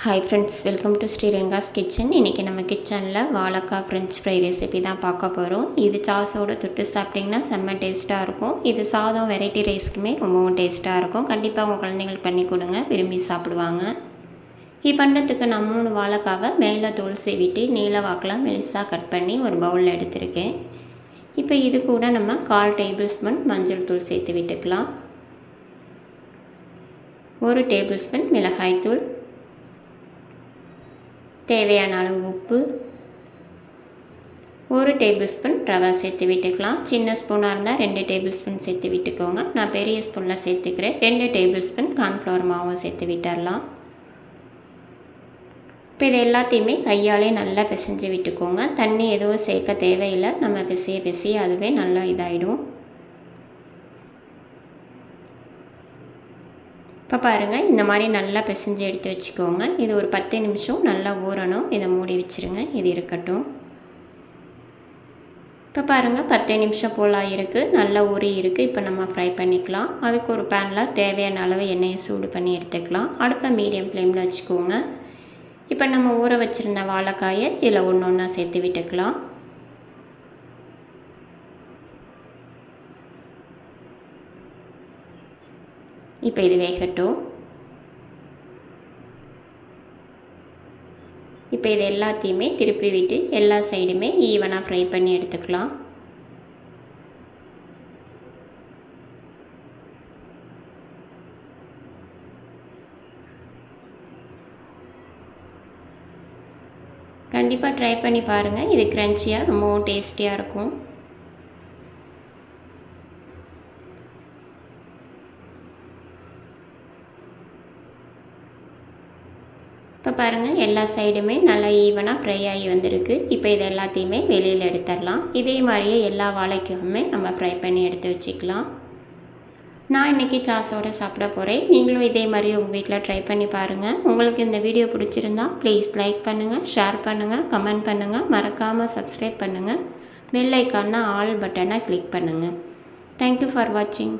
Hi friends, welcome to Sri Renga's Kitchen. இன்றைக்கி நம்ம கிச்சனில் வாழைக்காய் ஃப்ரெஞ்ச் ஃப்ரை ரெசிபி தான் பார்க்க போகிறோம். இது சாஸோடு தொட்டு சாப்பிட்டிங்கன்னா செம்ம டேஸ்ட்டாக இருக்கும். இது சாதம் வெரைட்டி ரைஸ்க்குமே ரொம்பவும் டேஸ்ட்டாக இருக்கும். கண்டிப்பாக உங்கள் குழந்தைங்களுக்கு பண்ணி கொடுங்க, விரும்பி சாப்பிடுவாங்க. இது பண்ணுறதுக்கு நான் 3 வாழைக்காவை மேலே தோல் சீவிட்டு நீல வாக்கெலாம் மெலிசாக கட் பண்ணி ஒரு பவுலில் எடுத்திருக்கேன். இப்போ இது கூட நம்ம 1/4 டேபிள் ஸ்பூன் மஞ்சள் தூள் சேர்த்து விட்டுக்கலாம். 1 டேபிள் ஸ்பூன் மிளகாய்த்தூள், தேவையான அளவு உப்பு, 1 டேபிள் ஸ்பூன் ரவை சேர்த்து விட்டுக்கலாம். சின்ன ஸ்பூனாக இருந்தால் 2 டேபிள் ஸ்பூன் சேர்த்து விட்டுக்கோங்க. நான் பெரிய ஸ்பூனில் சேர்த்துக்கிறேன். 2 டேபிள் ஸ்பூன் கார்ன்ஃப்ளவர் மாவும் சேர்த்து விட்டுடலாம். இப்போ இது எல்லாத்தையுமே கையாலே நல்லா பிசைஞ்சு விட்டுக்கோங்க. தண்ணி எதுவும் சேர்க்க தேவையில்லை. நம்ம பிசைய அதுவே நல்லா இதாகிடும். இப்போ பாருங்கள், இந்த மாதிரி நல்லா பிசைஞ்சு எடுத்து வச்சுக்கோங்க. இது ஒரு 10 நிமிஷம் நல்லா ஊறணும். இதை மூடி வச்சுருங்க, இது இருக்கட்டும். இப்போ பாருங்கள், 10 நிமிஷம் போல் இருக்குது, நல்லா ஊறி இருக்குது. இப்போ நம்ம ஃப்ரை பண்ணிக்கலாம். அதுக்கு ஒரு பேனில் தேவையான அளவு எண்ணெயை சூடு பண்ணி எடுத்துக்கலாம். அடுப்பை மீடியம் ஃப்ளேமில் வச்சுக்கோங்க. இப்போ நம்ம ஊற வச்சுருந்த வாழைக்காயை இதில் ஒன்று ஒன்றா சேர்த்து விட்டுக்கலாம். இப்போ இது வேகட்டும். இப்போ இது எல்லாத்தையுமே திருப்பி விட்டு எல்லா சைடுமே ஈவனாக ஃப்ரை பண்ணி எடுத்துக்கலாம். கண்டிப்பாக ட்ரை பண்ணி பாருங்கள். இது க்ரன்ச்சியாக ரொம்பவும் டேஸ்டியாக இருக்கும். இப்போ பாருங்கள், எல்லா சைடுமே நல்லா ஈவனாக ஃப்ரை ஆகி வந்திருக்கு. இப்போ இது எல்லாத்தையுமே வெளியில் எடுத்துடலாம். இதே மாதிரியே எல்லா வாழைக்காயுமே நம்ம ஃப்ரை பண்ணி எடுத்து வச்சுக்கலாம். நான் இன்றைக்கி சாஸோடு சாப்பிட போகிறேன். நீங்களும் இதே மாதிரி உங்கள் வீட்டில் ட்ரை பண்ணி பாருங்கள். உங்களுக்கு இந்த வீடியோ பிடிச்சிருந்தா ப்ளீஸ் லைக் பண்ணுங்கள், ஷேர் பண்ணுங்கள், கமெண்ட் பண்ணுங்கள், மறக்காமல் சப்ஸ்கிரைப் பண்ணுங்கள். பெல் ஐக்கான்னா ஆல் பட்டனை கிளிக் பண்ணுங்கள். தேங்க்யூ ஃபார் வாட்சிங்.